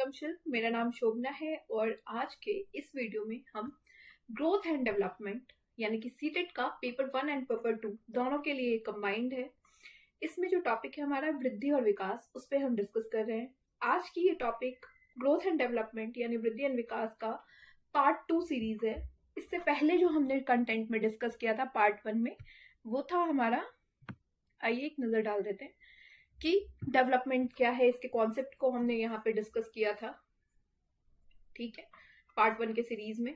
Welcome शिल्प। मेरा नाम शोभना है और आज के इस वीडियो में हम ग्रोथ एंड डेवलपमेंट यानी कि सीटेट का पेपर 1 एंड पेपर 2 दोनों के लिए कंबाइंड है। इसमें जो टॉपिक है हमारा वृद्धि और विकास, उस पर हम डिस्कस कर रहे हैं। आज की ये टॉपिक ग्रोथ एंड डेवलपमेंट यानी वृद्धि एंड विकास का पार्ट 2 सीरीज है। इससे पहले जो हमने कंटेंट में डिस्कस किया था पार्ट 1 में, वो था हमारा, आइए एक नजर डाल देते हैं कि डेवलपमेंट क्या है। इसके कॉन्सेप्ट को हमने यहाँ पे डिस्कस किया था, ठीक है, पार्ट 1 के सीरीज में।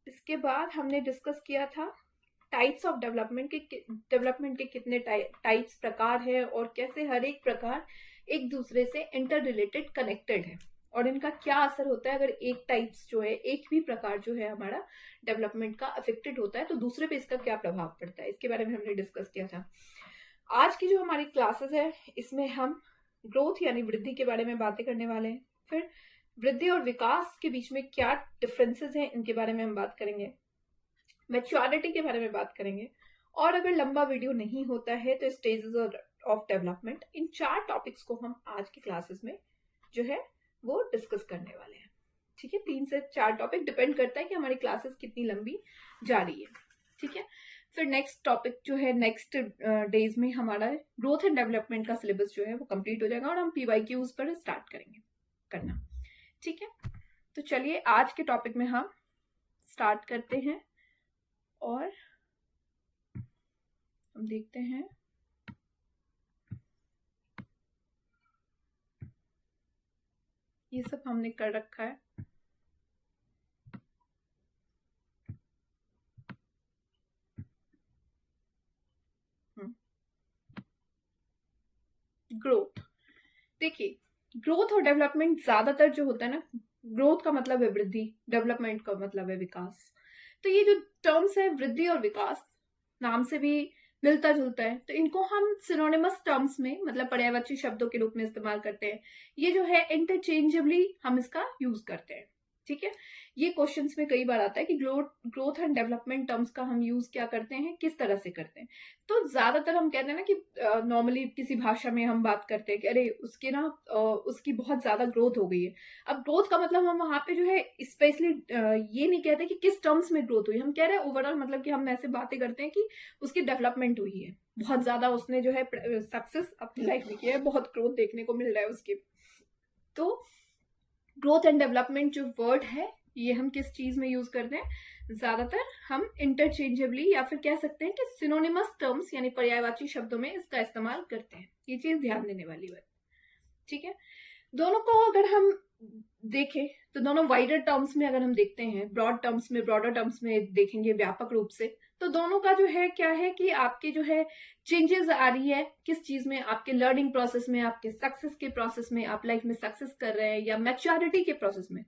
इसके बाद हमने डिस्कस किया था टाइप्स ऑफ डेवलपमेंट के कितने टाइप्स प्रकार है और कैसे हर एक प्रकार एक दूसरे से इंटर रिलेटेड कनेक्टेड है और इनका क्या असर होता है अगर एक टाइप्स जो है, एक भी प्रकार जो है हमारा डेवलपमेंट का अफेक्टेड होता है तो दूसरे पे इसका क्या प्रभाव पड़ता है, इसके बारे में हमने डिस्कस किया था। आज की जो हमारी क्लासेस है इसमें हम ग्रोथ यानी वृद्धि के बारे में बातें करने वाले हैं। फिर वृद्धि और विकास के बीच में क्या डिफरेंसेस हैं इनके बारे में हम बात करेंगे। मैच्योरिटी के बारे में बात करेंगे और अगर लंबा वीडियो नहीं होता है तो stages of development. In 4 topics को हम आज की क्लासेस में जो है वो डिस्कस करने वाले हैं, ठीक है। 3 से 4 टॉपिक, डिपेंड करता है कि हमारी क्लासेस कितनी लंबी जा रही है, ठीक है। फिर नेक्स्ट टॉपिक जो है, नेक्स्ट डेज में हमारा ग्रोथ एंड डेवलपमेंट का सिलेबस जो है वो कंप्लीट हो जाएगा और हम PYQs पर स्टार्ट करेंगे करना, ठीक है। तो चलिए आज के टॉपिक में हम स्टार्ट करते हैं और हम देखते हैं ये सब हमने कर रखा है। ग्रोथ, देखिए ग्रोथ और डेवलपमेंट ज्यादातर जो होता है ना, ग्रोथ का मतलब है वृद्धि, डेवलपमेंट का मतलब है विकास। तो ये जो टर्म्स है वृद्धि और विकास, नाम से भी मिलता जुलता है, तो इनको हम सिनोनिमस टर्म्स में मतलब पर्यायवाची शब्दों के रूप में इस्तेमाल करते हैं। ये जो है इंटरचेंजेबली हम इसका यूज करते हैं, ठीक है। ये क्वेश्चंस में कई बार आता है कि ग्रोथ एंड डेवलपमेंट टर्म्स का हम यूज क्या करते हैं, किस तरह से करते हैं। तो ज्यादातर हम कहते हैं ना कि नॉर्मली किसी भाषा में हम बात करते हैं कि अरे उसके ना उसकी बहुत ज्यादा ग्रोथ हो गई है। अब ग्रोथ का मतलब हम वहां पे जो है स्पेशली ये नहीं कहते कि किस टर्म्स में ग्रोथ हुई, हम कह रहे हैं ओवरऑल, मतलब कि हम ऐसे बातें करते हैं कि उसकी डेवलपमेंट हुई है, बहुत ज्यादा उसने जो है सक्सेस अपनी लाइफ में किया है, बहुत ग्रोथ देखने को मिल रहा है उसके। तो ग्रोथ एंड डेवलपमेंट जो वर्ड है ये हम किस चीज में यूज करते हैं, ज्यादातर हम इंटरचेंजेबली या फिर कह सकते हैं कि सिनोनिमस टर्म्स यानी पर्यायवाची शब्दों में इसका इस्तेमाल करते हैं। ये चीज ध्यान देने वाली बात, ठीक है। दोनों को अगर हम देखें तो दोनों वाइडर टर्म्स में अगर हम देखते हैं, ब्रॉडर टर्म्स में देखेंगे व्यापक रूप से, तो दोनों का जो है क्या है कि आपके जो है चेंजेस आ रही है किस चीज में, आपके लर्निंग प्रोसेस में, आपके सक्सेस के प्रोसेस में, आप लाइफ में सक्सेस कर रहे हैं या मैच्योरिटी के प्रोसेस में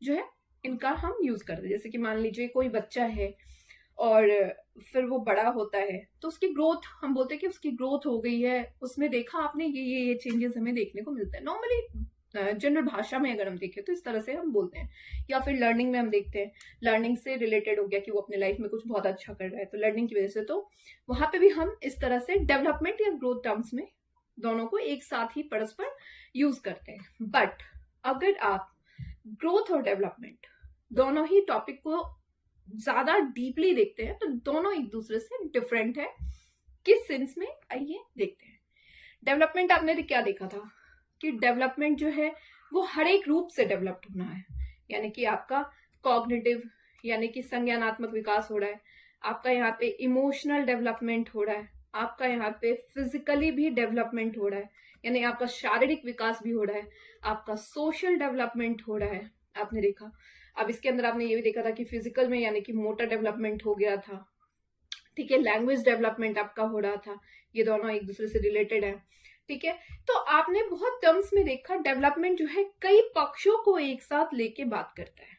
जो है इनका हम यूज करते हैं। जैसे कि मान लीजिए कोई बच्चा है और फिर वो बड़ा होता है तो उसकी ग्रोथ, हम बोलते हैं कि उसकी ग्रोथ हो गई है, उसमें देखा आपने ये चेंजेस हमें देखने को मिलता है। नॉर्मली जनरल भाषा में अगर हम देखें तो इस तरह से हम बोलते हैं। या फिर लर्निंग में हम देखते हैं, लर्निंग से रिलेटेड हो गया कि वो अपने लाइफ में कुछ बहुत अच्छा कर रहा है तो लर्निंग की वजह से, तो वहां पे भी हम इस तरह से डेवलपमेंट या ग्रोथ टर्म्स में दोनों को एक साथ ही परस्पर यूज करते हैं। बट अगर आप ग्रोथ और डेवलपमेंट दोनों ही टॉपिक को ज्यादा डीपली देखते हैं तो दोनों एक दूसरे से डिफरेंट है। किस सेंस में, आइए देखते हैं। डेवलपमेंट आपने क्या देखा था कि डेवलपमेंट जो है वो हर एक रूप से डेवलप्ड होना है, यानी कि आपका कॉग्निटिव यानी कि संज्ञानात्मक विकास हो रहा है, आपका यहाँ पे इमोशनल डेवलपमेंट हो रहा है, आपका यहाँ पे फिजिकली भी डेवलपमेंट हो रहा है, यानी आपका शारीरिक विकास भी हो रहा है, आपका सोशल डेवलपमेंट हो रहा है, आपने देखा। अब इसके अंदर आपने ये भी देखा था कि फिजिकल में यानी कि मोटर डेवलपमेंट हो गया था, ठीक है, लैंग्वेज डेवलपमेंट आपका हो रहा था, ये दोनों एक दूसरे से रिलेटेड है, ठीक है। तो आपने बहुत टर्म्स में देखा डेवलपमेंट जो है कई पक्षों को एक साथ लेके बात करता है,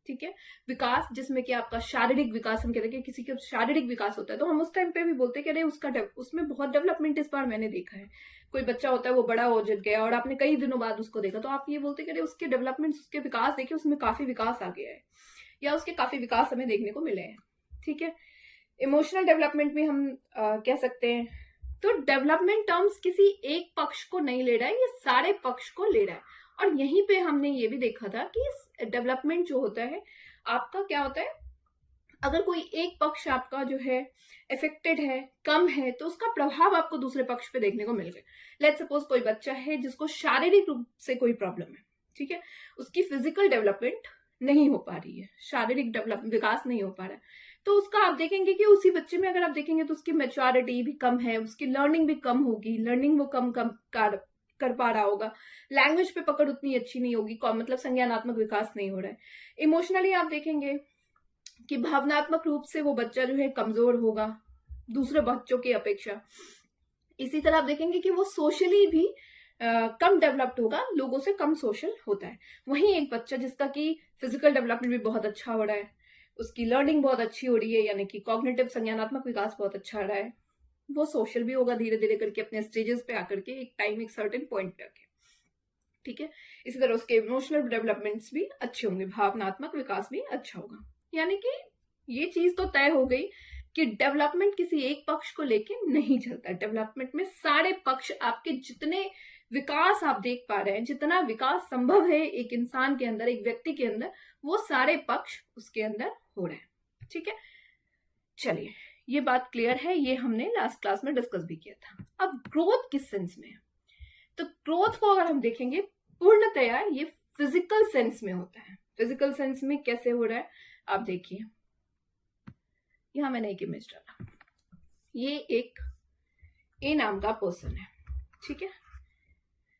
ठीक है। विकास जिसमें कि आपका शारीरिक विकास, हम कहते हैं कि किसी का शारीरिक विकास होता है तो हम उस टाइम पे भी बोलते हैं कि अरे उसमें बहुत डेवलपमेंट इस बार मैंने देखा है। कोई बच्चा होता है वो बड़ा हो गया और आपने कई दिनों बाद उसको देखा तो आप ये बोलते हैं कि अरे उसके डेवलपमेंट, उसके विकास देखिए, उसमें काफी विकास आ गया है या उसके काफी विकास हमें देखने को मिले हैं, ठीक है। इमोशनल डेवलपमेंट में हम कह सकते हैं। तो डेवलपमेंट टर्म्स किसी एक पक्ष को नहीं ले रहा है, ये सारे पक्ष को ले रहा है और यहीं पे हमने ये भी देखा था कि डेवलपमेंट जो होता है आपका क्या होता है, अगर कोई एक पक्ष आपका जो है इफेक्टेड है, कम है, तो उसका प्रभाव आपको दूसरे पक्ष पे देखने को मिल गया। लेट्स सपोज कोई बच्चा है जिसको शारीरिक रूप से कोई प्रॉब्लम है, ठीक है, उसकी फिजिकल डेवलपमेंट नहीं हो पा रही है, शारीरिक डेवलप विकास नहीं हो पा रहा है, तो उसका आप देखेंगे कि उसी बच्चे में अगर आप देखेंगे तो उसकी मैच्योरिटी भी कम है, उसकी लर्निंग भी कम होगी, लर्निंग वो कम कम कर पा रहा होगा, लैंग्वेज पे पकड़ उतनी अच्छी नहीं होगी, मतलब संज्ञानात्मक विकास नहीं हो रहा है। इमोशनली आप देखेंगे कि भावनात्मक रूप से वो बच्चा जो है कमजोर होगा दूसरे बच्चों की अपेक्षा। इसी तरह आप देखेंगे कि वो सोशली भी कम डेवलप्ड होगा, लोगों से कम सोशल होता है। वहीं एक बच्चा जिसका कि फिजिकल डेवलपमेंट भी बहुत अच्छा हो रहा है, उसकी लर्निंग बहुत अच्छी हो रही है, यानी कि कॉग्निटिव संज्ञानात्मक विकास बहुत अच्छा रहा है, वो सोशल भी होगा धीरे धीरे करके अपने स्टेजेस पे आकर के, एक टाइम एक सर्टेन पॉइंट पे आके, ठीक है। इसी तरह उसके इमोशनल डेवलपमेंट्स भी अच्छे होंगे, भावनात्मक विकास भी अच्छा होगा। यानी कि ये चीज तो तय हो गई कि डेवलपमेंट किसी एक पक्ष को लेके नहीं चलता। डेवलपमेंट में सारे पक्ष, आपके जितने विकास आप देख पा रहे हैं, जितना विकास संभव है एक इंसान के अंदर, एक व्यक्ति के अंदर, वो सारे पक्ष उसके अंदर हो रहे हैं, ठीक है। चलिए, ये बात क्लियर है, ये हमने लास्ट क्लास में डिस्कस भी किया था। अब ग्रोथ किस सेंस में है, तो ग्रोथ को अगर हम देखेंगे पूर्णतया ये फिजिकल सेंस में होता है। फिजिकल सेंस में कैसे हो रहा है आप देखिए, यहां मैंने एक इमेज डाला, ये एक ए नाम का पर्सन है, ठीक है।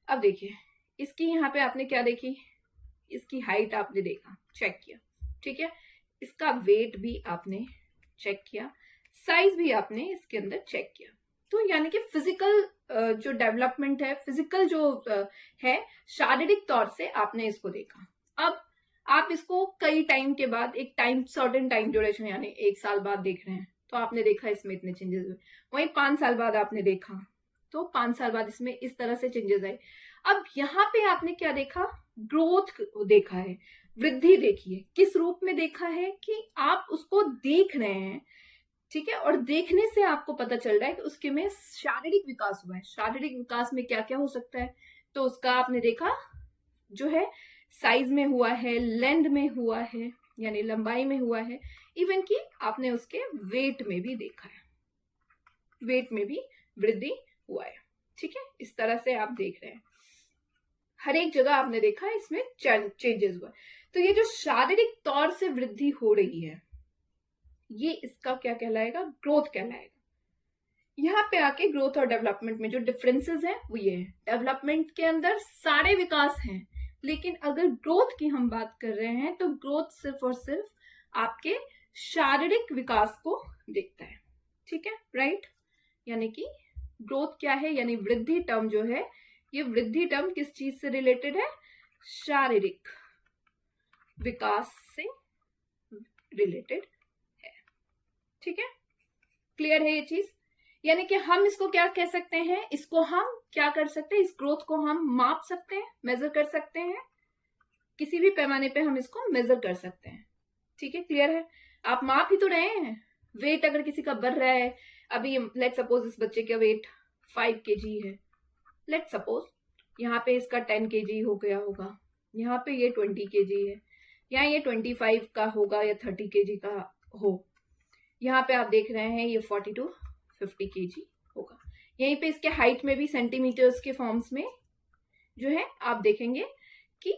अब देखिए, इसकी यहाँ पे आपने क्या देखी, इसकी हाइट आपने देखा, चेक किया, ठीक है, इसका वेट भी आपने चेक किया, साइज भी आपने इसके अंदर चेक किया। तो यानी कि फिजिकल जो डेवलपमेंट है, फिजिकल जो है, शारीरिक तौर से आपने इसको देखा। अब आप इसको कई टाइम के बाद, एक टाइम सर्टेन टाइम ड्यूरेशन यानी 1 साल बाद देख रहे हैं, तो आपने देखा इसमें इतने चेंजेस हुए। वहीं 5 साल बाद आपने देखा तो 5 साल बाद इसमें इस तरह से चेंजेस आए। अब यहाँ पे आपने क्या देखा, ग्रोथ देखा है, वृद्धि देखी है। किस रूप में देखा है कि आप उसको देख रहे हैं, ठीक है, और देखने से आपको पता चल रहा है कि उसके में शारीरिक विकास हुआ है। शारीरिक विकास में क्या क्या हो सकता है, तो उसका आपने देखा जो है साइज में हुआ है, लेंथ में हुआ है, यानी लंबाई में हुआ है, इवन कि आपने उसके वेट में भी देखा है, वेट में भी वृद्धि हुआ है, ठीक है। इस तरह से आप देख रहे हैं, हर एक जगह आपने देखा है इसमें चेंजेस हुआ। तो ये जो शारीरिक तौर से वृद्धि हो रही है, ये इसका क्या कहलाएगा, ग्रोथ कहलाएगा। यहाँ पे आके ग्रोथ और डेवलपमेंट में जो डिफरेंसेस हैं वो ये है, डेवलपमेंट के अंदर सारे विकास हैं, लेकिन अगर ग्रोथ की हम बात कर रहे हैं तो ग्रोथ सिर्फ और सिर्फ आपके शारीरिक विकास को देखता है, ठीक है, राइट। यानी कि ग्रोथ क्या है, यानी वृद्धि टर्म जो है, ये वृद्धि टर्म किस चीज से रिलेटेड है, शारीरिक विकास से रिलेटेड है, ठीक है, क्लियर है ये चीज। यानी कि हम इसको क्या कह सकते हैं, इसको हम क्या कर सकते हैं, इस ग्रोथ को हम माप सकते हैं, मेजर कर सकते हैं, किसी भी पैमाने पे हम इसको मेजर कर सकते हैं, ठीक है, क्लियर है। आप माप ही तो रहे हैं, वेट अगर किसी का बढ़ रहा है, अभी लेट सपोज इस बच्चे का वेट 5 kg है, लेट सपोज यहाँ पे इसका 10 kg हो गया होगा, यहाँ पे ये 20 kg है, यहाँ ये 25 का होगा या 30 kg का हो, यहाँ पे आप देख रहे हैं ये 40 to 50 kg होगा। यहीं पे इसके हाइट में भी सेंटीमीटर्स के फॉर्म्स में जो है आप देखेंगे कि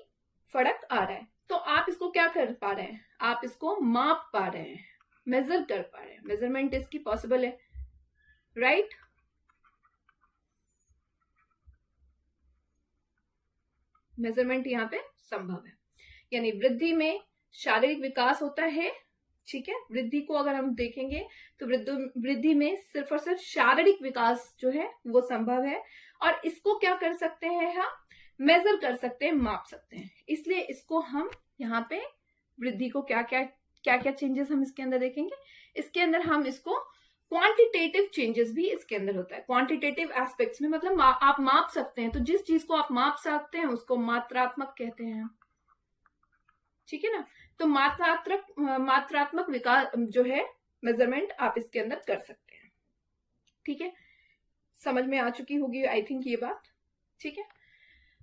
फर्क आ रहा है। तो आप इसको क्या कर पा रहे हैं, आप इसको माप पा रहे हैं, मेजर कर पा रहे हैं, मेजरमेंट इसकी पॉसिबल है, राइट। मेजरमेंट यहाँ पे संभव है, यानी वृद्धि में शारीरिक विकास होता है, ठीक है। वृद्धि को अगर हम देखेंगे तो वृद्धि में सिर्फ और सिर्फ शारीरिक विकास जो है वो संभव है, और इसको क्या कर सकते हैं, हम मेजर कर सकते हैं, माप सकते हैं। इसलिए इसको हम यहाँ पे वृद्धि को क्या क्या चेंजेस हम इसके अंदर देखेंगे, इसके अंदर हम इसको क्वांटिटेटिव चेंजेस भी इसके अंदर होता है। क्वांटिटेटिव एस्पेक्ट्स में मतलब आप माप सकते हैं, तो जिस चीज को आप माप सकते हैं उसको मात्रात्मक कहते हैं, ठीक है ना। तो मात्रात्मक विकास जो है, मेजरमेंट आप इसके अंदर कर सकते हैं, ठीक है। समझ में आ चुकी होगी आई थिंक ये बात, ठीक है।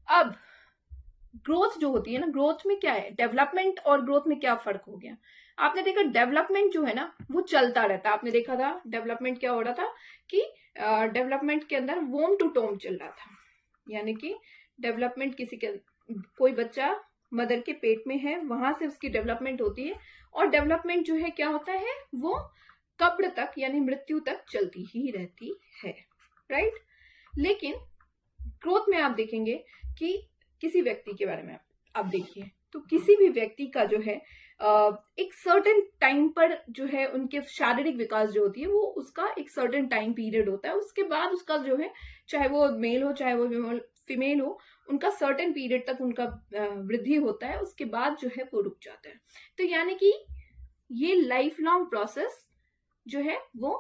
अब ग्रोथ जो होती है ना, ग्रोथ में क्या है, डेवलपमेंट और ग्रोथ में क्या फर्क हो गया। आपने देखा डेवलपमेंट जो है ना वो चलता रहता है। आपने देखा था डेवलपमेंट क्या हो रहा था कि डेवलपमेंट के अंदर वोम टू टोम चल रहा था, यानी कि डेवलपमेंट किसी के, कोई बच्चा मदर के पेट में है, वहां से उसकी डेवलपमेंट होती है, और डेवलपमेंट जो है क्या होता है वो कब्र तक यानी मृत्यु तक चलती ही रहती है, राइट। लेकिन ग्रोथ में आप देखेंगे कि किसी व्यक्ति के बारे में आप देखिए, तो किसी भी व्यक्ति का जो है एक सर्टेन टाइम पर जो है उनके शारीरिक विकास जो होती है वो उसका एक सर्टेन टाइम पीरियड होता है, उसके बाद उसका जो है चाहे वो मेल हो चाहे वो फीमेल हो, उनका सर्टेन पीरियड तक उनका वृद्धि होता है, उसके बाद जो है वो रुक जाता है। तो यानी कि ये लाइफ लॉन्ग प्रोसेस जो है वो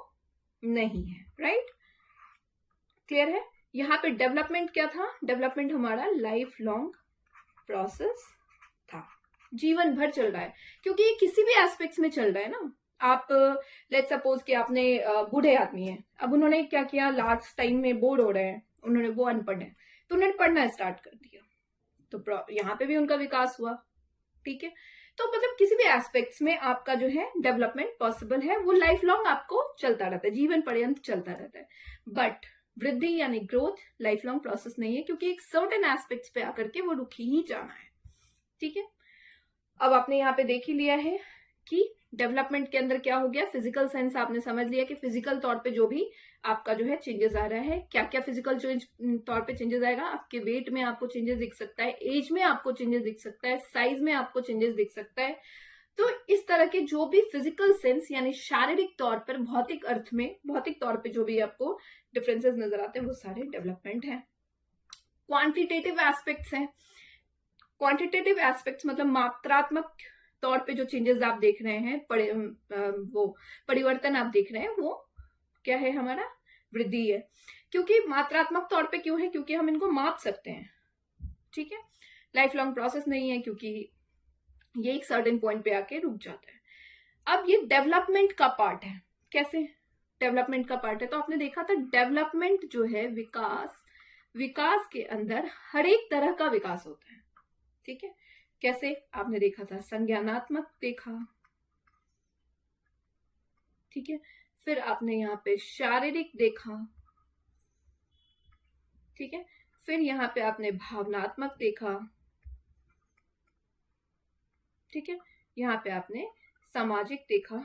नहीं है, राइट। क्लियर है। यहाँ पे डेवलपमेंट क्या था, डेवलपमेंट हमारा लाइफ लॉन्ग प्रोसेस था, जीवन भर चल रहा है, क्योंकि ये किसी भी एस्पेक्ट्स में चल रहा है ना। आप लेट्स सपोज कि आपने बूढ़े आदमी है, अब उन्होंने क्या किया, लास्ट टाइम में बोर हो रहे हैं, उन्होंने, वो अनपढ़ है तो उन्होंने पढ़ना स्टार्ट कर दिया, तो यहाँ पे भी उनका विकास हुआ, ठीक है। तो मतलब किसी भी एस्पेक्ट्स में आपका जो है डेवलपमेंट पॉसिबल है, वो लाइफ लॉन्ग आपको चलता रहता है, जीवन पर्यंत चलता रहता है। बट वृद्धि यानी ग्रोथ लाइफ लॉन्ग प्रोसेस नहीं है, क्योंकि एक सर्टेन एस्पेक्ट्स पे आकर के वो रुक ही जाना है, ठीक है। अब आपने यहाँ पे देख ही लिया है कि डेवलपमेंट के अंदर क्या हो गया, फिजिकल सेंस आपने समझ लिया कि फिजिकल तौर पे जो भी आपका जो है चेंजेस आ रहा है, क्या क्या फिजिकल तौर पे चेंजेस आएगा, आपके वेट में आपको चेंजेस दिख सकता है, एज में आपको चेंजेस दिख सकता है, साइज में आपको चेंजेस दिख सकता है। तो इस तरह के जो भी फिजिकल सेंस यानी शारीरिक तौर पर, भौतिक अर्थ में, भौतिक तौर पे जो भी आपको डिफरेंसेस नजर आते हैं वो सारे डेवलपमेंट है। क्वांटिटेटिव एस्पेक्ट्स हैं, क्वांटिटेटिव एस्पेक्ट्स मतलब मात्रात्मक तौर पे जो चेंजेस आप देख रहे हैं, वो परिवर्तन आप देख रहे हैं, वो क्या है, हमारा वृद्धि है। क्योंकि मात्रात्मक तौर पे क्यों है, क्योंकि हम इनको माप सकते हैं, ठीक है। लाइफ लॉन्ग प्रोसेस नहीं है, क्योंकि ये एक सर्टेन पॉइंट पे आके रुक जाता है। अब ये डेवलपमेंट का पार्ट है, कैसे डेवलपमेंट का पार्ट है, तो आपने देखा था डेवलपमेंट जो है विकास, विकास के अंदर हर एक तरह का विकास होता है, ठीक है। कैसे आपने देखा था, संज्ञानात्मक देखा, ठीक है, फिर आपने यहाँ पे शारीरिक देखा, ठीक है, फिर यहाँ पे आपने भावनात्मक देखा, ठीक है, यहाँ पे आपने सामाजिक देखा,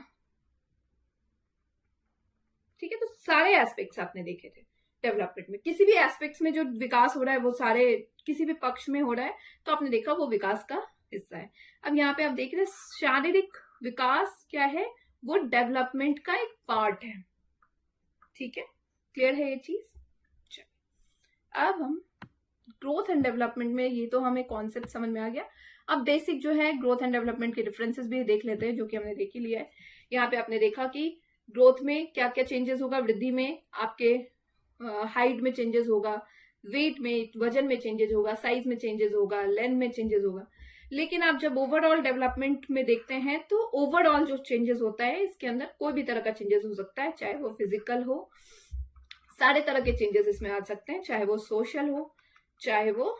ठीक है। तो सारे एस्पेक्ट्स आपने देखे थे डेवलपमेंट में, किसी भी एस्पेक्ट्स में जो विकास हो रहा है वो सारे किसी भी पक्ष में हो रहा है, तो आपने देखा वो विकास का हिस्सा है। अब यहाँ पे आप देख रहे हैं शारीरिक विकास क्या है, वो डेवलपमेंट का एक पार्ट है, ठीक है। क्लियर है ये चीज। अब हम ग्रोथ एंड डेवलपमेंट में, ये तो हमें कॉन्सेप्ट समझ में आ गया, अब बेसिक जो है ग्रोथ एंड डेवलपमेंट के डिफरेंसेस भी देख लेते हैं, जो कि हमने देख ही लिया है। यहाँ पे आपने देखा कि ग्रोथ में क्या क्या चेंजेस होगा, वृद्धि में आपके हाइट में चेंजेस होगा, वेट में, वजन में चेंजेस होगा, साइज में चेंजेस होगा, लेंथ में चेंजेस होगा। लेकिन आप जब ओवरऑल डेवलपमेंट में देखते हैं तो ओवरऑल जो चेंजेस होता है इसके अंदर कोई भी तरह का चेंजेस हो सकता है, चाहे वो फिजिकल हो, सारे तरह के चेंजेस इसमें आ सकते हैं, चाहे वो सोशल हो, चाहे वो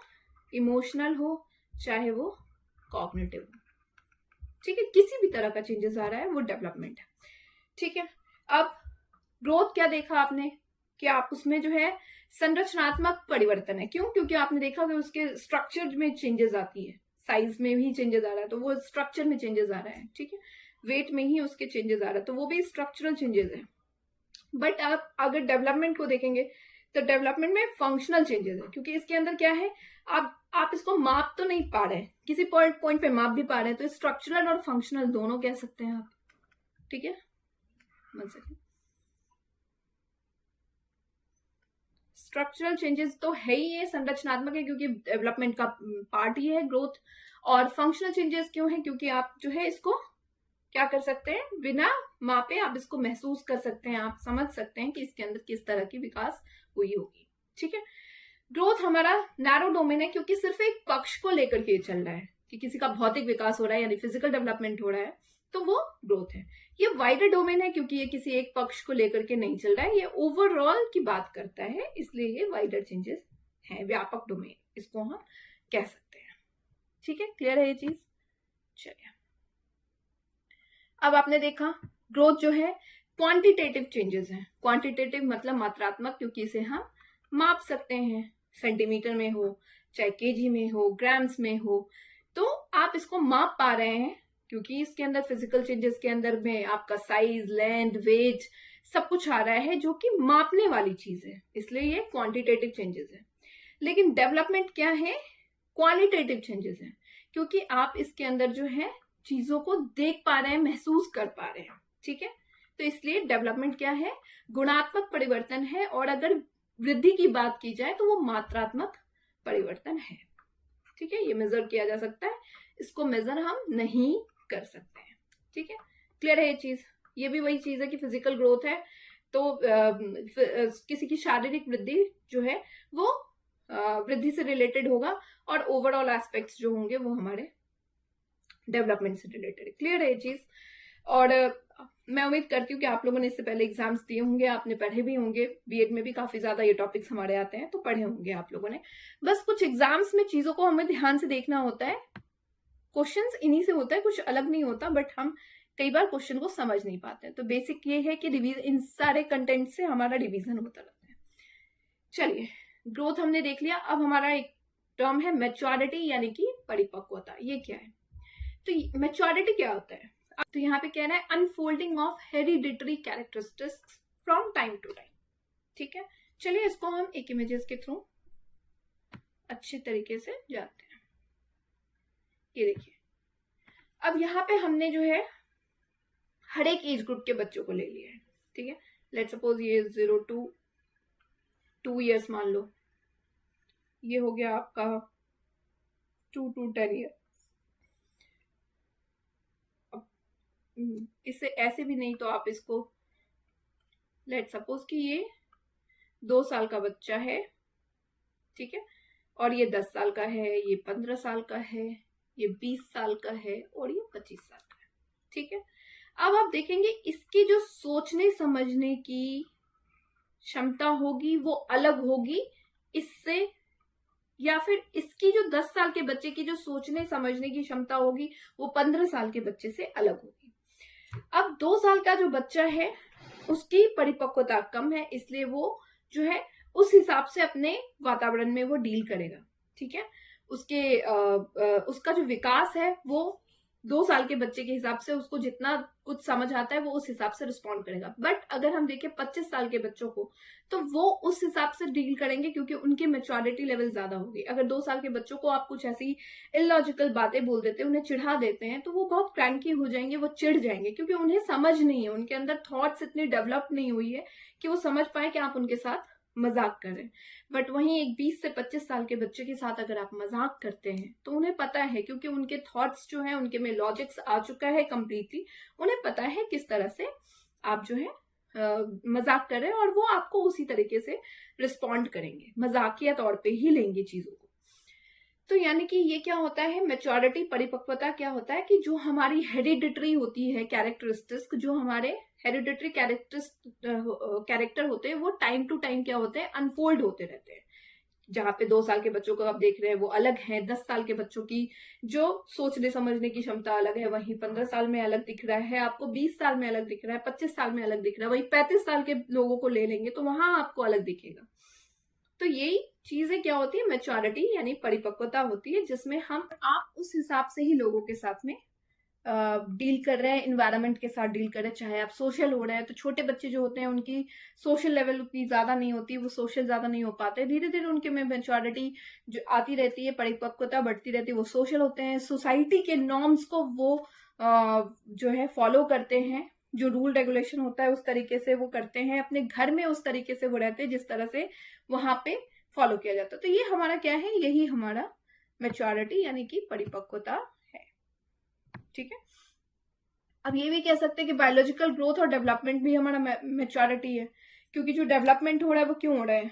इमोशनल हो, चाहे वो कॉग्निटिव हो, ठीक है। किसी भी तरह का चेंजेस आ रहा है वो डेवलपमेंट है, ठीक है। अब ग्रोथ क्या देखा आपने कि आप उसमें जो है संरचनात्मक परिवर्तन है, क्यों, क्योंकि आपने देखा कि उसके स्ट्रक्चर में चेंजेस आती है, साइज में भी चेंजेस आ रहा है तो वो स्ट्रक्चर में चेंजेस आ रहा है, ठीक है। वेट में ही उसके चेंजेस आ रहा है तो वो भी स्ट्रक्चरल चेंजेस है। बट आप अगर डेवलपमेंट को देखेंगे तो डेवलपमेंट में फंक्शनल चेंजेस है, क्योंकि इसके अंदर क्या है, आप इसको माप तो नहीं पा रहे, किसी पॉइंट पे माप भी पा रहे हैं, तो स्ट्रक्चरल और फंक्शनल दोनों कह सकते हैं आप, ठीक है। स्ट्रक्चरल चेंजेस तो है ही, ये संरचनात्मक है क्योंकि डेवलपमेंट का पार्ट ही है ग्रोथ, और फंक्शनल चेंजेस क्यों है, क्योंकि आप जो है इसको क्या कर सकते हैं, बिना मापे आप इसको महसूस कर सकते हैं, आप समझ सकते हैं कि इसके अंदर किस तरह की विकास हुई होगी, ठीक है। ग्रोथ हमारा नैरो डोमेन है, क्योंकि सिर्फ एक पक्ष को लेकर के चल रहा है कि किसी का भौतिक विकास हो रहा है यानी फिजिकल डेवलपमेंट हो रहा है, तो वो ग्रोथ है। ये वाइडर डोमेन है क्योंकि ये किसी एक पक्ष को लेकर के नहीं चल रहा है, ये ओवरऑल की बात करता है, इसलिए ये वाइडर चेंजेस है, व्यापक डोमेन इसको हम कह सकते हैं, ठीक है, क्लियर है ये चीज। चलिए, अब आपने देखा ग्रोथ जो है क्वांटिटेटिव चेंजेस है। क्वांटिटेटिव मतलब मात्रात्मक, क्योंकि इसे हम माप सकते हैं, सेंटीमीटर में हो चाहे केजी में हो ग्राम्स में हो, तो आप इसको माप पा रहे हैं क्योंकि इसके अंदर फिजिकल चेंजेस के अंदर में आपका साइज, लेंथ, वेट सब कुछ आ रहा है जो कि मापने वाली चीज है, इसलिए ये क्वांटिटेटिव चेंजेस है। लेकिन डेवलपमेंट क्या है? क्वालिटेटिव चेंजेस है, क्योंकि आप इसके अंदर जो है चीजों को देख पा रहे हैं, महसूस कर पा रहे हैं। ठीक है, तो इसलिए डेवलपमेंट क्या है? गुणात्मक परिवर्तन है, और अगर वृद्धि की बात की जाए तो वो मात्रात्मक परिवर्तन है। ठीक है, ये मेजर किया जा सकता है, इसको मेजर हम नहीं कर सकते हैं। ठीक है, क्लियर है ये चीज। ये भी वही चीज है कि फिजिकल ग्रोथ है तो किसी की शारीरिक वृद्धि जो है वो वृद्धि से रिलेटेड होगा, और ओवरऑल एस्पेक्ट्स जो होंगे वो हमारे डेवलपमेंट से रिलेटेड है। क्लियर है ये चीज। और मैं उम्मीद करती हूँ कि आप लोगों ने इससे पहले एग्जाम्स दिए होंगे, आपने पढ़े भी होंगे, बीएड में भी काफी ज्यादा ये टॉपिक्स हमारे आते हैं, तो पढ़े होंगे आप लोगों ने। बस कुछ एग्जाम्स में चीजों को हमें ध्यान से देखना होता है, क्वेश्चंस इन्हीं से होता है, कुछ अलग नहीं होता, बट हम कई बार क्वेश्चन को समझ नहीं पाते हैं। तो बेसिक ये है कि इन सारे कंटेंट से हमारा डिवीजन होता रहता है। चलिए, ग्रोथ हमने देख लिया। अब हमारा एक टर्म है मैच्योरिटी, यानी कि परिपक्वता। ये क्या है? तो मैच्योरिटी क्या होता है? तो यहाँ पे कह रहा है unfolding of hereditary characteristics from time to time. ठीक है, चलिए इसको हम एक इमेजेस के थ्रू अच्छे तरीके से जानते हैं। ये देखिए, अब यहाँ पे हमने जो है हर एक एज ग्रुप के बच्चों को ले लिया है। ठीक है, लेट सपोज ये 0 to 2 years मान लो, ये हो गया आपका 2 to 10 ईयर। इससे ऐसे भी नहीं तो आप इसको लेट सपोज कि ये 2 साल का बच्चा है, ठीक है, और ये 10 साल का है, ये 15 साल का है, ये 20 साल का है, और ये 25 साल का है। ठीक है, अब आप देखेंगे इसकी जो सोचने समझने की क्षमता होगी वो अलग होगी इससे, या फिर इसकी जो 10 साल के बच्चे की जो सोचने समझने की क्षमता होगी वो 15 साल के बच्चे से अलग होगी। अब 2 साल का जो बच्चा है उसकी परिपक्वता कम है, इसलिए वो जो है उस हिसाब से अपने वातावरण में वो डील करेगा। ठीक है, उसका जो विकास है वो 2 साल के बच्चे के हिसाब से, उसको जितना कुछ समझ आता है वो उस हिसाब से रिस्पॉन्ड करेगा। बट अगर हम देखें 25 साल के बच्चों को, तो वो उस हिसाब से डील करेंगे क्योंकि उनकी मैच्योरिटी लेवल ज्यादा होगी। अगर 2 साल के बच्चों को आप कुछ ऐसी इलॉजिकल बातें बोल देते हैं, उन्हें चिढ़ा देते हैं, तो वो बहुत क्रैंकी हो जाएंगे, वो चिढ़ जाएंगे, क्योंकि उन्हें समझ नहीं है, उनके अंदर थॉट्स इतनी डेवलप नहीं हुई है कि वो समझ पाए कि आप उनके साथ मजाक करें। बट वहीं एक 20 से 25 साल के बच्चे के साथ अगर आप मजाक करते हैं तो उन्हें पता है, क्योंकि उनके थॉट्स जो है उनके में लॉजिक्स आ चुका है कंप्लीटली, उन्हें पता है किस तरह से आप जो है मजाक कर रहे हैं, और वो आपको उसी तरीके से रिस्पॉन्ड करेंगे, मजाकिया तौर पे ही लेंगे चीजों को। तो यानी कि ये क्या होता है, मैच्योरिटी, परिपक्वता क्या होता है कि जो हमारी हेरिडिटरी होती है कैरेक्टरिस्टिक्स, जो हमारे हेरिडिटरी कैरेक्टर होते हैं वो टाइम टू टाइम क्या होते हैं, अनफोल्ड होते रहते हैं। जहाँ पे 2 साल के बच्चों को आप देख रहे हैं वो अलग है, 10 साल के बच्चों की जो सोचने समझने की क्षमता अलग है, वहीं 15 साल में अलग दिख रहा है आपको, 20 साल में अलग दिख रहा है, 25 साल में अलग दिख रहा है, वही 35 साल के लोगों को ले लेंगे तो वहां आपको अलग दिखेगा। तो यही चीजें क्या होती है, मैच्योरिटी यानी परिपक्वता होती है, जिसमें आप उस हिसाब से ही लोगों के साथ में डील कर रहे हैं, इन्वायरमेंट के साथ डील कर रहे हैं। चाहे आप सोशल हो रहे हैं, तो छोटे बच्चे जो होते हैं उनकी सोशल लेवल उतनी ज्यादा नहीं होती, वो सोशल ज्यादा नहीं हो पाते, धीरे धीरे उनके में मैच्योरिटी जो आती रहती है, परिपक्वता बढ़ती रहती है, वो सोशल होते हैं, सोसाइटी के नॉर्म्स को वो जो है फॉलो करते हैं, जो रूल रेगुलेशन होता है उस तरीके से वो करते हैं, अपने घर में उस तरीके से वो रहते हैं जिस तरह से वहां पे फॉलो किया जाता है। तो ये हमारा क्या है, यही हमारा मैच्योरिटी यानी कि परिपक्वता है। ठीक है, अब ये भी कह सकते हैं कि बायोलॉजिकल ग्रोथ और डेवलपमेंट भी हमारा मैच्योरिटी है, क्योंकि जो डेवलपमेंट हो रहा है वो क्यों हो रहा है,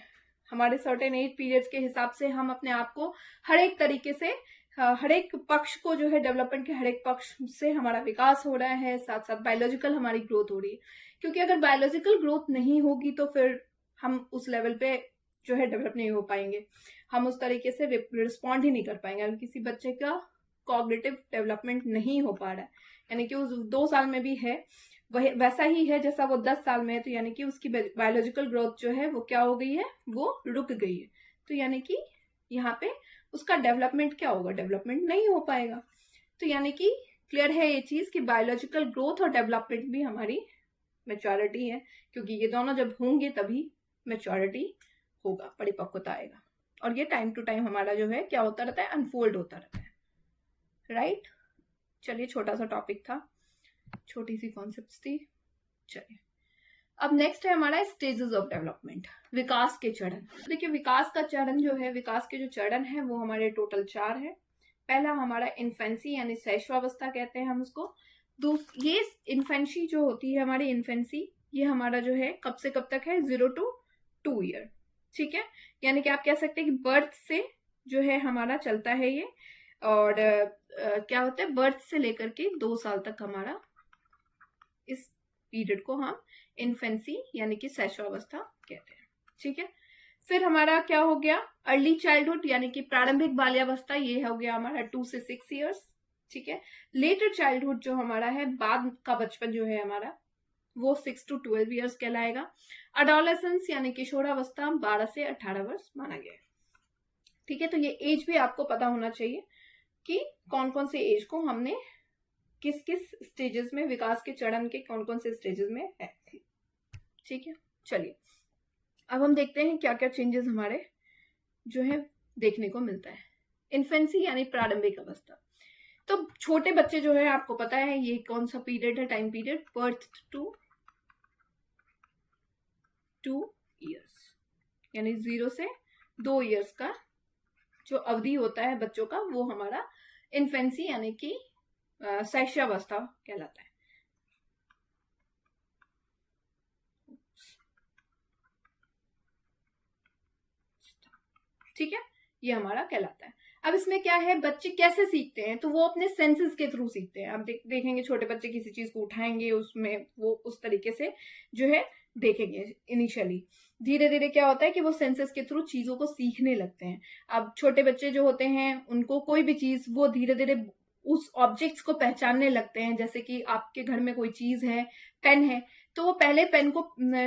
हमारे सर्टेन एज पीरियड्स के हिसाब से हम अपने आप को हर एक तरीके से, हर एक पक्ष को जो है, डेवलपमेंट के हर एक पक्ष से हमारा विकास हो रहा है, साथ साथ बायोलॉजिकल हमारी ग्रोथ हो रही है। क्योंकि अगर बायोलॉजिकल ग्रोथ नहीं होगी तो फिर हम उस लेवल पे जो है डेवलप नहीं हो पाएंगे, हम उस तरीके से रिस्पॉन्ड ही नहीं कर पाएंगे। अगर किसी बच्चे का कॉग्निटिव डेवलपमेंट नहीं हो पा रहा है, यानी कि उस 2 साल में भी है वही वैसा ही है जैसा वो 10 साल में है, तो यानी कि उसकी बायोलॉजिकल ग्रोथ जो है वो क्या हो गई है, वो रुक गई है। तो यानी कि यहाँ पे उसका डेवलपमेंट क्या होगा, डेवलपमेंट नहीं हो पाएगा। तो यानी कि क्लियर है ये चीज कि बायोलॉजिकल ग्रोथ और डेवलपमेंट भी हमारी मैच्योरिटी है, क्योंकि ये दोनों जब होंगे तभी मैच्योरिटी होगा, परिपक्वता आएगा। और ये टाइम टू टाइम हमारा जो है क्या होता रहता है, अनफोल्ड होता रहता है, राइट। चलिए, छोटा सा टॉपिक था, छोटी सी कॉन्सेप्ट्स थी। चलिए, अब नेक्स्ट है हमारा स्टेजेस ऑफ डेवलपमेंट, विकास के चरण। देखिए, विकास का चरण जो है, विकास के जो चरण है वो हमारे टोटल 4 है। पहला हमारा इन्फेंसी यानी शैशवावस्था कहते हैं हम उसको। ये इन्फेंसी जो होती है हमारी इन्फेंसी, ये हमारा जो है कब से कब तक है, 0 to 2 ईयर, ठीक है। यानी कि आप कह सकते हैं कि बर्थ से जो है हमारा चलता है ये, और क्या होता है, बर्थ से लेकर के 2 साल तक हमारा इस पीरियड को हम इन्फेंसी यानी कि शैशवावस्था कहते हैं, ठीक है। फिर हमारा क्या हो गया, अर्ली चाइल्डहुड यानी कि प्रारंभिक बाल्यावस्था, ये हो गया हमारा 2 से 6 ईयर्स, ठीक है। लेटर चाइल्डहुड जो हमारा है, बाद का बचपन जो है हमारा, वो 6 to 12 ईयर्स कहलाएगा। अडोलेसेंस यानी किशोरावस्था 12 से 18 वर्ष माना गया है, ठीक है। तो ये एज भी आपको पता होना चाहिए कि कौन कौन से एज को हमने किस किस स्टेजेस में, विकास के चरण के कौन कौन से स्टेजेस में है, ठीक है। चलिए, अब हम देखते हैं क्या क्या चेंजेस हमारे जो है देखने को मिलता है। इन्फेंसी यानी प्रारंभिक अवस्था, तो छोटे बच्चे जो है आपको पता है ये कौन सा पीरियड है, time period, birth to 2 years, यानी 0 से 2 ईयर्स का जो अवधि होता है बच्चों का, वो हमारा इन्फेंसी यानी कि शैशवावस्था कहलाता है, ठीक है। ये हमारा कहलाता है। अब इसमें क्या है, बच्चे कैसे सीखते हैं, तो वो अपने सेंसेस के थ्रू सीखते हैं। आप देखेंगे छोटे बच्चे किसी चीज को उठाएंगे, उसमें वो उस तरीके से जो है देखेंगे इनिशियली। धीरे धीरे क्या होता है कि वो सेंसेस के थ्रू चीजों को सीखने लगते हैं। अब छोटे बच्चे जो होते हैं उनको कोई भी चीज, वो धीरे धीरे उस ऑब्जेक्ट्स को पहचानने लगते हैं। जैसे कि आपके घर में कोई चीज है, पेन है, तो वो पहले पेन को,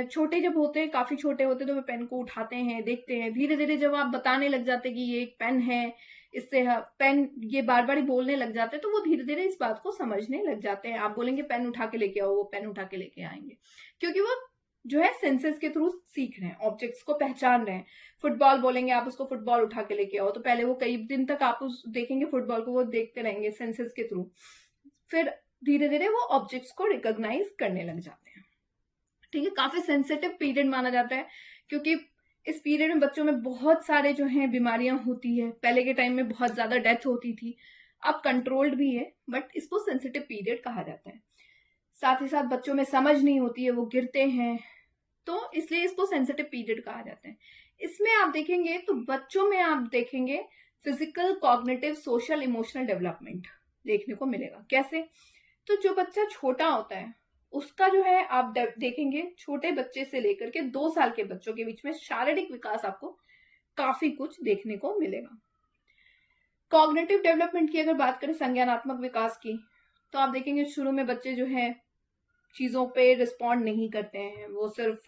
छोटे जब होते हैं, काफी छोटे होते हैं, तो वो पेन को उठाते हैं, देखते हैं। धीरे धीरे जब आप बताने लग जाते हैं कि ये एक पेन है, इससे पेन, ये बार बार ही बोलने लग जाते हैं, तो वो धीरे धीरे इस बात को समझने लग जाते हैं। आप बोलेंगे पेन उठा के लेके आओ, वो पेन उठा के लेके आएंगे, क्योंकि वो जो है सेंसेस के थ्रू सीख रहे हैं, ऑब्जेक्ट्स को पहचान रहे हैं। फुटबॉल बोलेंगे आप उसको, फुटबॉल उठा के लेके आओ, तो पहले वो कई दिन तक आप उस देखेंगे फुटबॉल को, वो देखते रहेंगे सेंसेस के थ्रू। फिर धीरे धीरे वो ऑब्जेक्ट्स को रिकॉग्नाइज करने लग जाते हैं, ठीक है। काफी सेंसिटिव पीरियड माना जाता है, क्योंकि इस पीरियड में बच्चों में बहुत सारे जो है बीमारियां होती है। पहले के टाइम में बहुत ज्यादा डेथ होती थी, अब कंट्रोल्ड भी है, बट इसको सेंसिटिव पीरियड कहा जाता है। साथ ही साथ बच्चों में समझ नहीं होती है, वो गिरते हैं, तो इसलिए इसको सेंसिटिव पीरियड कहा जाता है। इसमें आप देखेंगे तो बच्चों में आप देखेंगे physical, cognitive, social, emotional development देखने को मिलेगा। कैसे, तो जो बच्चा छोटा होता है उसका जो है आप देखेंगे छोटे बच्चे से लेकर के 2 साल के बच्चों के बीच में शारीरिक विकास आपको काफी कुछ देखने को मिलेगा। कॉग्निटिव डेवलपमेंट की अगर बात करें, संज्ञानात्मक विकास की, तो आप देखेंगे शुरू में बच्चे जो है चीजों पे रिस्पॉन्ड नहीं करते हैं। वो सिर्फ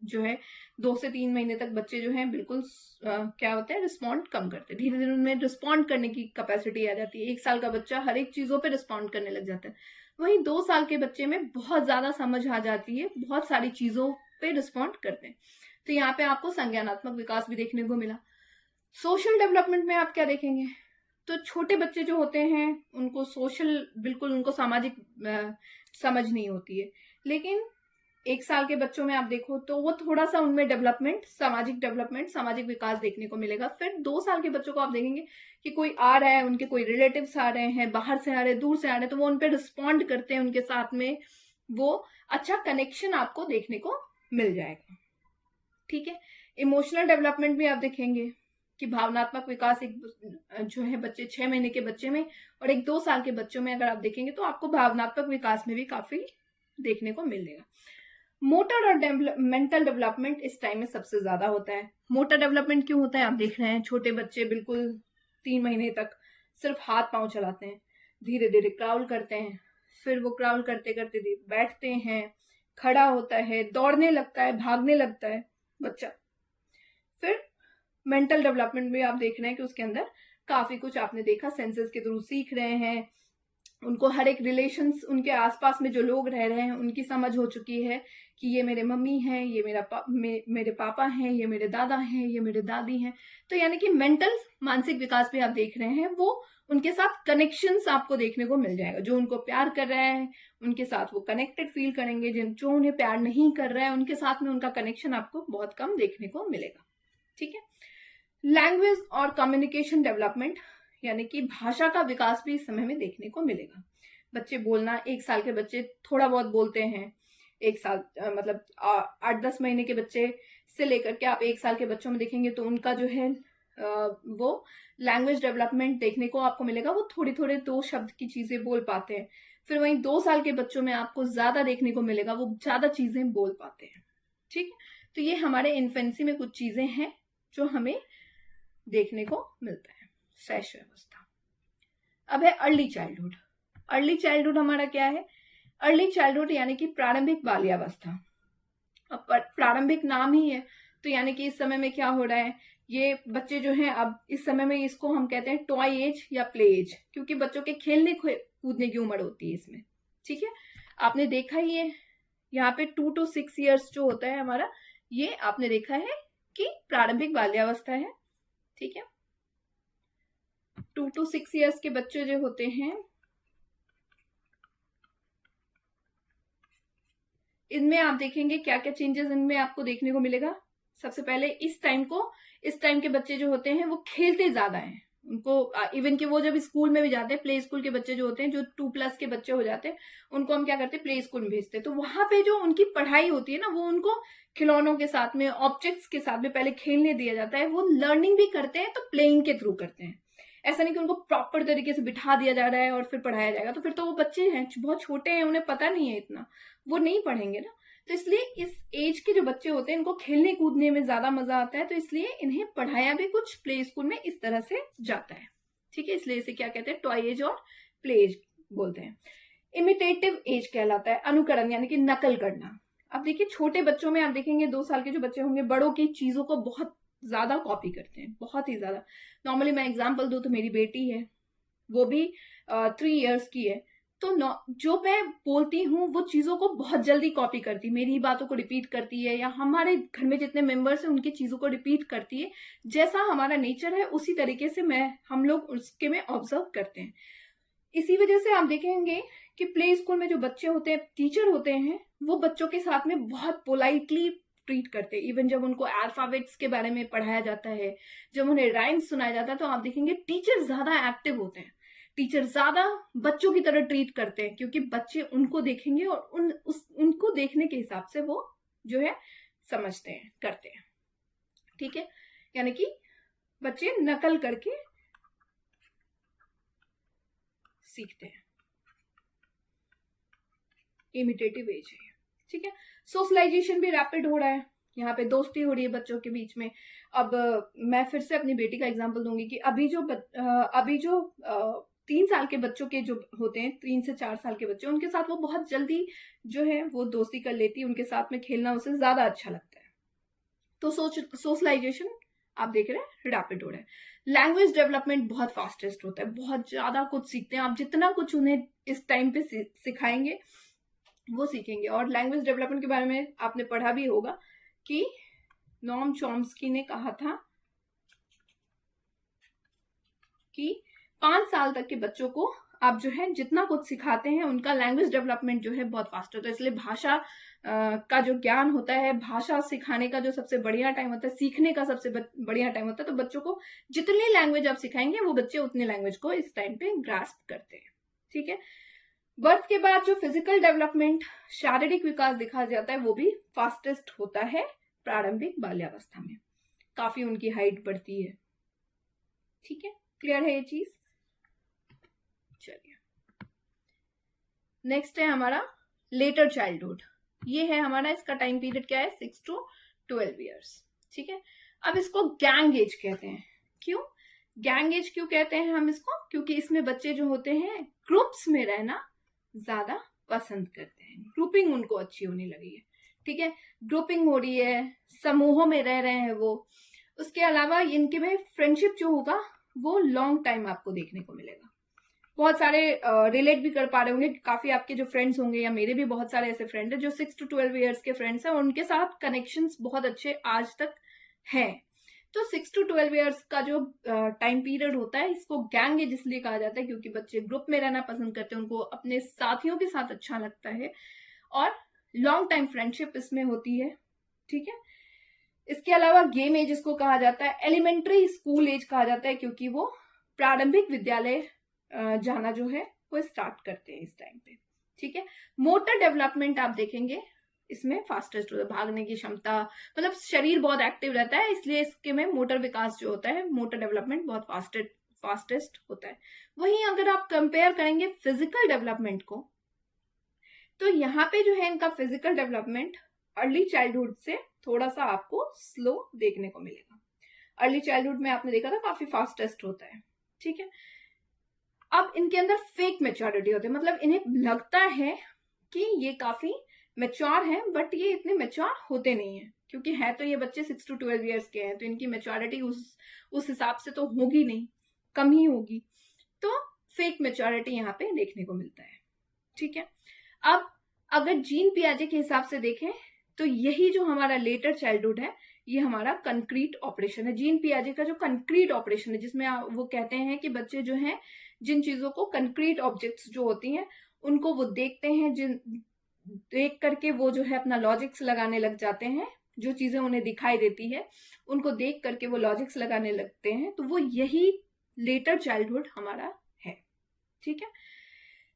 जो है 2 से 3 महीने तक बच्चे जो हैं बिल्कुल क्या होता है, रिस्पॉन्ड कम करते हैं। धीरे धीरे उनमें रिस्पॉन्ड करने की कैपेसिटी आ जाती है। 1 साल का बच्चा हर एक चीजों पे रिस्पॉन्ड करने लग जाता है। वहीं 2 साल के बच्चे में बहुत ज्यादा समझ आ जाती है, बहुत सारी चीजों पे रिस्पॉन्ड करते हैं। तो यहाँ पे आपको संज्ञानात्मक विकास भी देखने को मिला। सोशल डेवलपमेंट में आप क्या देखेंगे, तो छोटे बच्चे जो होते हैं उनको सोशल, बिल्कुल उनको सामाजिक समझ नहीं होती है। लेकिन 1 साल के बच्चों में आप देखो तो वो थोड़ा सा उनमें डेवलपमेंट, सामाजिक विकास देखने को मिलेगा। फिर 2 साल के बच्चों को आप देखेंगे कि कोई आ रहा है, उनके कोई रिलेटिव्स आ रहे हैं, बाहर से आ रहे हैं, दूर से आ रहे हैं, तो वो उन पर रिस्पॉन्ड करते हैं, उनके साथ में वो अच्छा कनेक्शन आपको देखने को मिल जाएगा, ठीक है। इमोशनल डेवलपमेंट भी आप देखेंगे कि भावनात्मक विकास एक जो है बच्चे 6 महीने के बच्चे में और एक 2 साल के बच्चों में अगर आप देखेंगे तो आपको भावनात्मक विकास में भी काफी देखने को मिलेगा। मोटर और मेंटल डेवलपमेंट इस टाइम में सबसे ज्यादा होता है। मोटर डेवलपमेंट क्यों होता है, आप देख रहे हैं छोटे बच्चे बिल्कुल 3 महीने तक सिर्फ हाथ पांव चलाते हैं, धीरे धीरे क्राउल करते हैं, फिर वो क्राउल करते करते बैठते हैं, खड़ा होता है, दौड़ने लगता है, भागने लगता है बच्चा। फिर मेंटल डेवलपमेंट भी आप देख रहे हैं कि उसके अंदर काफी कुछ आपने देखा, सेंसेस के थ्रू सीख रहे हैं, उनको हर एक रिलेशंस, उनके आसपास में जो लोग रह रहे हैं उनकी समझ हो चुकी है कि ये मेरे मम्मी हैं, ये मेरे पापा हैं, ये मेरे दादा हैं, ये मेरे दादी हैं। तो यानी कि मेंटल मानसिक विकास भी आप देख रहे हैं, वो उनके साथ कनेक्शंस आपको देखने को मिल जाएगा। जो उनको प्यार कर रहा है उनके साथ वो कनेक्टेड फील करेंगे, जो उन्हें प्यार नहीं कर रहा है उनके साथ में उनका कनेक्शन आपको बहुत कम देखने को मिलेगा। ठीक है। लैंग्वेज और कम्युनिकेशन डेवलपमेंट यानी कि भाषा का विकास भी इस समय में देखने को मिलेगा। बच्चे बोलना, 1 साल के बच्चे थोड़ा बहुत बोलते हैं, 1 साल मतलब 8-10 महीने के बच्चे से लेकर के आप 1 साल के बच्चों में देखेंगे तो उनका जो है वो लैंग्वेज डेवलपमेंट देखने को आपको मिलेगा। वो थोड़ी थोड़े 2 शब्द की चीजें बोल पाते हैं। फिर वहीं 2 साल के बच्चों में आपको ज्यादा देखने को मिलेगा, वो ज्यादा चीजें बोल पाते हैं। ठीक है। तो ये हमारे इन्फेंसी में कुछ चीजें हैं जो हमें देखने को मिलता है। शैशव अवस्था। अब है अर्ली चाइल्डहुड। अर्ली चाइल्डहुड हमारा क्या है? अर्ली चाइल्डहुड यानी कि प्रारंभिक बाल्यावस्था। अब प्रारंभिक नाम ही है तो यानी कि इस समय में क्या हो रहा है, ये बच्चे जो हैं अब इस समय में इसको हम कहते हैं टॉय एज या प्ले एज, क्योंकि बच्चों के खेलने कूदने की उम्र होती है इसमें। ठीक है। आपने देखा ही है यहाँ पे 2 to 6 years जो होता है हमारा, ये आपने देखा है कि प्रारंभिक बाल्यावस्था है। ठीक है। 2 to 6 years के बच्चे जो होते हैं इनमें आप देखेंगे क्या क्या चेंजेस इनमें आपको देखने को मिलेगा। सबसे पहले इस टाइम के बच्चे जो होते हैं वो खेलते ज्यादा हैं। उनको इवन कि वो जब स्कूल में भी जाते हैं, प्ले स्कूल के बच्चे जो होते हैं, जो 2+ के बच्चे हो जाते हैं, उनको हम क्या करते हैं, प्ले स्कूल में भेजते हैं। तो वहां पे जो उनकी पढ़ाई होती है ना, वो उनको खिलौनों के साथ में, ऑब्जेक्ट्स के साथ में पहले खेलने दिया जाता है। वो लर्निंग भी करते हैं तो प्लेइंग के थ्रू करते हैं। ऐसा नहीं कि उनको प्रॉपर तरीके से बिठा दिया जा रहा है और फिर पढ़ाया जाएगा, तो फिर तो वो बच्चे हैं, बहुत छोटे हैं, उन्हें पता नहीं है इतना, वो नहीं पढ़ेंगे ना। तो इसलिए इस एज के जो बच्चे होते हैं इनको खेलने कूदने में ज्यादा मजा आता है, तो इसलिए इन्हें पढ़ाया भी कुछ प्ले स्कूल में इस तरह से जाता है। ठीक है। इसलिए इसे क्या कहते हैं, टॉय एज और प्ले एज बोलते हैं। इमिटेटिव एज कहलाता है, अनुकरण यानी कि नकल करना। अब देखिए छोटे बच्चों में आप देखेंगे 2 साल के जो बच्चे होंगे बड़ों की चीजों को बहुत ज्यादा कॉपी करते हैं, बहुत ही ज्यादा। नॉर्मली मैं एग्जांपल दूं तो मेरी बेटी है, वो भी 3 years की है, तो जो मैं बोलती हूँ वो चीजों को बहुत जल्दी कॉपी करती है, मेरी बातों को रिपीट करती है, या हमारे घर में जितने मेंबर्स हैं उनकी चीजों को रिपीट करती है। जैसा हमारा नेचर है उसी तरीके से हम लोग उसके में ऑब्जर्व करते हैं। इसी वजह से आप देखेंगे कि प्ले स्कूल में जो बच्चे होते हैं, टीचर होते हैं, वो बच्चों के साथ में बहुत पोलाइटली ट्रीट करते हैं। इवन जब उनको अल्फाबेट्स के बारे में पढ़ाया जाता है, जब उन्हें राइम्स सुनाया जाता है, तो आप देखेंगे टीचर ज्यादा एक्टिव होते हैं, टीचर ज्यादा बच्चों की तरह ट्रीट करते हैं, क्योंकि बच्चे उनको देखेंगे और उनको देखने के हिसाब से वो जो है समझते हैं, करते हैं। ठीक है। यानी कि बच्चे नकल करके सीखते हैं। इमिटेटिव एज है। ठीक है। सोशलाइजेशन भी रैपिड हो रहा है, यहाँ पे दोस्ती हो रही है बच्चों के बीच में। अब मैं फिर से अपनी बेटी का एग्जांपल दूंगी कि अभी जो 3 साल के बच्चों के जो होते हैं, 3 से 4 साल के बच्चे, उनके साथ वो बहुत जल्दी जो है वो दोस्ती कर लेती है, उनके साथ में खेलना उसे ज्यादा अच्छा लगता है। तो सोशलाइजेशन आप देख रहे हैं रैपिड हो रहा है। लैंग्वेज डेवलपमेंट बहुत फास्टेस्ट होता है, बहुत ज्यादा कुछ सीखते हैं। आप जितना कुछ उन्हें इस टाइम पे सिखाएंगे वो सीखेंगे। और लैंग्वेज डेवलपमेंट के बारे में आपने पढ़ा भी होगा कि नॉम चॉम्स्की ने कहा था कि 5 साल तक के बच्चों को आप जो है जितना कुछ सिखाते हैं उनका लैंग्वेज डेवलपमेंट जो है बहुत फास्ट होता है। इसलिए भाषा का जो ज्ञान होता है, भाषा सिखाने का जो सबसे बढ़िया टाइम होता है, सीखने का सबसे बढ़िया टाइम होता है। तो बच्चों को जितनी लैंग्वेज आप सिखाएंगे वो बच्चे उतनी लैंग्वेज को इस टाइम पे ग्रास्प करते हैं। ठीक है। बर्थ के बाद जो फिजिकल डेवलपमेंट, शारीरिक विकास दिखा जाता है, वो भी फास्टेस्ट होता है प्रारंभिक बाल्यावस्था में। काफी उनकी हाइट बढ़ती है। ठीक है। क्लियर है ये चीज? चलिए नेक्स्ट है हमारा लेटर चाइल्डहुड। ये है हमारा, इसका टाइम पीरियड क्या है, 6 to 12 years। ठीक है। अब इसको गैंग एज कहते हैं। क्यों? गैंग एज क्यों कहते हैं हम इसको? क्योंकि इसमें बच्चे जो होते हैं ग्रुप्स में रहना ज्यादा पसंद करते हैं, ग्रुपिंग उनको अच्छी होने लगी है, ठीक है, ग्रुपिंग हो रही है, समूहों में रह रहे हैं वो। उसके अलावा इनके में फ्रेंडशिप जो होगा वो लॉन्ग टाइम आपको देखने को मिलेगा। बहुत सारे रिलेट भी कर पा रहे होंगे, काफी आपके जो फ्रेंड्स होंगे, या मेरे भी बहुत सारे ऐसे फ्रेंड हैं जो 6 to 12 ईयर्स के फ्रेंड्स हैं, उनके साथ कनेक्शंस बहुत अच्छे आज तक हैं। तो 6 to 12 ईयर्स का जो टाइम पीरियड होता है, इसको गैंग एज इसलिए कहा जाता है क्योंकि बच्चे ग्रुप में रहना पसंद करते हैं, उनको अपने साथियों के साथ अच्छा लगता है, और लॉन्ग टाइम फ्रेंडशिप इसमें होती है, ठीक है। इसके अलावा गेम एज इसको कहा जाता है, एलिमेंट्री स्कूल एज कहा जाता है क्योंकि वो प्रारंभिक विद्यालय जाना जो है वो स्टार्ट करते हैं इस टाइम पे, ठीक है। मोटर डेवलपमेंट आप देखेंगे इसमें फास्टेस्ट होता है, भागने की क्षमता, मतलब शरीर बहुत एक्टिव रहता है, इसलिए इसके में मोटर विकास जो होता है, मोटर डेवलपमेंट बहुत फास्टेस्ट होता है। वहीं अगर आप कंपेयर करेंगे फिजिकल डेवलपमेंट को, तो यहाँ पे जो है इनका फिजिकल डेवलपमेंट अर्ली चाइल्डहुड से थोड़ा सा आपको स्लो देखने को मिलेगा। अर्ली चाइल्डहुड में आपने देखा था काफी फास्टेस्ट होता है, ठीक है। अब इनके अंदर फेक मेच्योरिटी होती है, मतलब इन्हें लगता है कि ये काफी मेच्योर हैं, बट ये इतने मेच्योर होते नहीं है, क्योंकि है तो ये बच्चे 6 to 12 ईयर्स के हैं, तो इनकी मेच्योरिटी उस हिसाब से तो होगी नहीं, कम ही होगी। तो फेक मेच्योरिटी यहाँ पे देखने को मिलता है, ठीक है। अब अगर जीन पियाजे के हिसाब से देखें तो यही जो हमारा लेटर चाइल्डहुड है, ये हमारा कंक्रीट ऑपरेशन है। जीन पियाजे का जो कंक्रीट ऑपरेशन है, जिसमें वो कहते हैं कि बच्चे जो हैं जिन चीजों को, कंक्रीट ऑब्जेक्ट्स जो होती हैं उनको वो देखते हैं, जिन देख करके वो जो है अपना लॉजिक्स लगाने लग जाते हैं, जो चीजें उन्हें दिखाई देती है उनको देख करके वो लॉजिक्स लगाने लगते हैं, तो वो यही लेटर चाइल्डहुड हमारा है, ठीक है।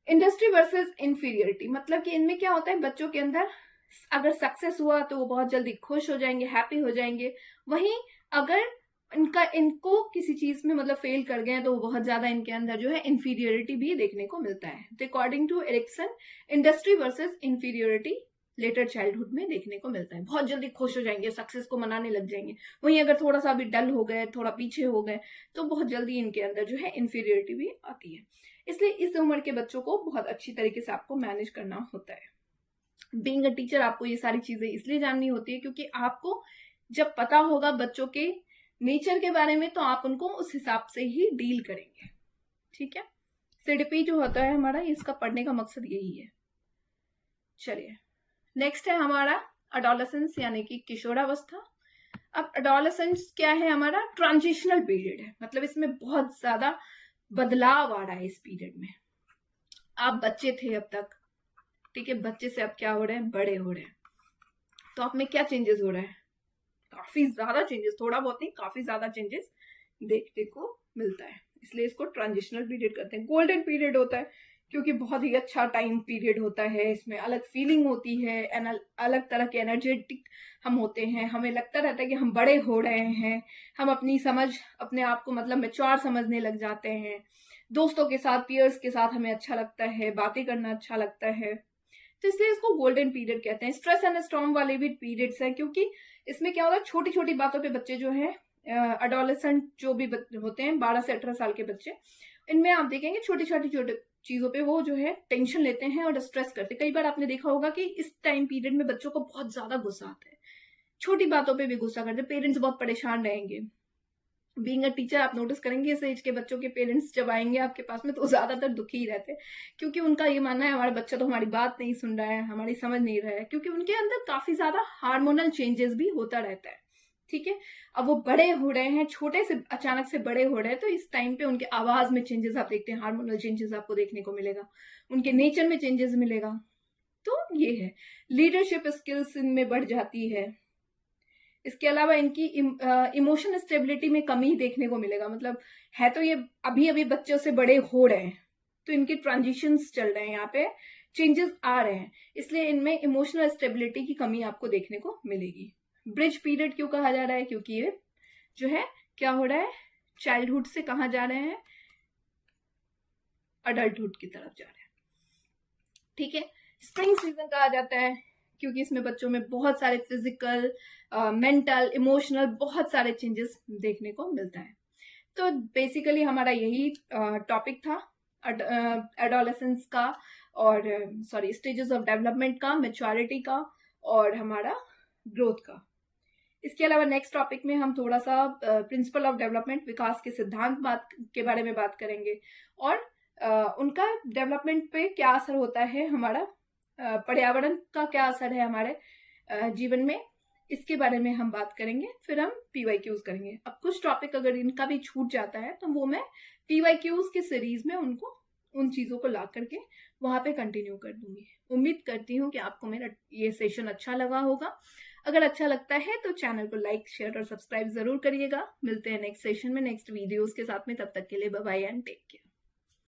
इंडस्ट्री वर्सेस इंफीरियरिटी, मतलब कि इनमें क्या होता है, बच्चों के अंदर अगर सक्सेस हुआ तो वो बहुत जल्दी खुश हो जाएंगे, हैप्पी हो जाएंगे। वहीं अगर इनको किसी चीज में मतलब फेल कर गए तो वो बहुत ज्यादा इनके अंदर जो है इंफीरियरिटी भी देखने को मिलता है। तो according to Erikson, industry versus inferiority later childhood में देखने को मिलता है। बहुत जल्दी खुश हो जाएंगे, सक्सेस को मनाने लग जाएंगे। वहीं अगर थोड़ा सा भी डल हो गए, थोड़ा पीछे हो गए, तो बहुत जल्दी इनके अंदर जो है इंफीरियरिटी भी आती है। इसलिए इस उम्र के बच्चों को बहुत अच्छी तरीके से आपको मैनेज करना होता है। बीइंग अ टीचर आपको ये सारी चीजें इसलिए जाननी होती है क्योंकि आपको जब पता होगा बच्चों के नेचर के बारे में, तो आप उनको उस हिसाब से ही डील करेंगे, ठीक है। सीडीपी जो होता है हमारा, इसका पढ़ने का मकसद यही है। चलिए नेक्स्ट है हमारा अडोलेसेंस, यानी कि किशोरावस्था। अब अडोलेसेंस क्या है, हमारा ट्रांजिशनल पीरियड है, मतलब इसमें बहुत ज्यादा बदलाव आ रहा है इस पीरियड में। आप बच्चे थे अब तक, ठीक है, बच्चे से अब क्या हो रहे हैं, बड़े हो रहे हैं, तो आप में क्या चेंजेस हो रहा है, काफी ज्यादा चेंजेस, थोड़ा बहुत नहीं काफी ज्यादा चेंजेस देखने को मिलता है, इसलिए इसको ट्रांजिशनल पीरियड कहते हैं। गोल्डन पीरियड होता है क्योंकि बहुत ही अच्छा टाइम पीरियड होता है, इसमें अलग फीलिंग होती है, अलग तरह के एनर्जेटिक हम होते हैं, हमें लगता रहता है कि हम बड़े हो रहे हैं, हम अपनी समझ, अपने आप को मतलब मैच्योर समझने लग जाते हैं, दोस्तों के साथ, पीयर्स के साथ हमें अच्छा लगता है, बातें करना अच्छा लगता है, तो इसलिए इसको गोल्डन पीरियड कहते हैं। स्ट्रेस एंड स्टॉर्म वाले भी पीरियड्स हैं, क्योंकि इसमें क्या होता है, छोटी छोटी बातों पे बच्चे जो है, अडोलेसेंट जो भी होते हैं 12 से 18 साल के बच्चे, इनमें आप देखेंगे छोटी छोटी चीजों पे वो जो है टेंशन लेते हैं और स्ट्रेस करते हैं। कई बार आपने देखा होगा कि इस टाइम पीरियड में बच्चों को बहुत ज्यादा गुस्सा आता है, छोटी बातों पे भी गुस्सा करते हैं, पेरेंट्स बहुत परेशान रहेंगे। बीइंग अ टीचर आप नोटिस करेंगे इस एज के बच्चों के पेरेंट्स जब आएंगे आपके पास में, तो ज्यादातर दुखी ही रहते हैं, क्योंकि उनका ये मानना है हमारा बच्चा तो हमारी बात नहीं सुन रहा है, हमारी समझ नहीं रहा है, क्योंकि उनके अंदर काफी ज्यादा हार्मोनल चेंजेस भी होता रहता है, ठीक है। अब वो बड़े हो रहे हैं, छोटे से अचानक से बड़े हो रहे हैं, तो इस टाइम पे उनके आवाज में चेंजेस आप देखते हैं, हार्मोनल चेंजेस आपको देखने को मिलेगा, उनके नेचर में चेंजेस मिलेगा। तो ये है, लीडरशिप स्किल्स इनमें बढ़ जाती है। इसके अलावा इनकी इमोशन स्टेबिलिटी में कमी देखने को मिलेगा, मतलब है तो ये अभी अभी बच्चों से बड़े हो रहे हैं, तो इनके ट्रांजिशंस चल रहे हैं, यहाँ पे चेंजेस आ रहे हैं, इसलिए इनमें इमोशनल स्टेबिलिटी की कमी आपको देखने को मिलेगी। ब्रिज पीरियड क्यों कहा जा रहा है, क्योंकि ये जो है क्या हो रहा है, चाइल्डहुड से कहाँ जा रहे हैं, अडल्टहुड की तरफ जा रहे हैं, ठीक है। स्प्रिंग सीजन कहा जाता है क्योंकि इसमें बच्चों में बहुत सारे फिजिकल, मेंटल, इमोशनल बहुत सारे चेंजेस देखने को मिलता है। तो बेसिकली हमारा यही टॉपिक था एडोलेसेंस का, और सॉरी स्टेजेस ऑफ डेवलपमेंट का, मैच्योरिटी का, और हमारा ग्रोथ का। इसके अलावा नेक्स्ट टॉपिक में हम थोड़ा सा प्रिंसिपल ऑफ डेवलपमेंट, विकास के सिद्धांत के बारे में बात करेंगे, और उनका डेवलपमेंट पे क्या असर होता है, हमारा पर्यावरण का क्या असर है हमारे जीवन में, इसके बारे में हम बात करेंगे। फिर हम PYQs करेंगे। अब कुछ टॉपिक अगर इनका भी छूट जाता है तो वो मैं PYQs के सीरीज में उनको उन चीजों को ला करके वहां पे कंटिन्यू कर दूंगी। उम्मीद करती हूँ कि आपको मेरा ये सेशन अच्छा लगा होगा। अगर अच्छा लगता है तो चैनल को लाइक, शेयर और सब्सक्राइब जरूर करिएगा। मिलते हैं नेक्स्ट सेशन में नेक्स्ट वीडियोस के साथ में। तब तक के लिए bye bye and take care.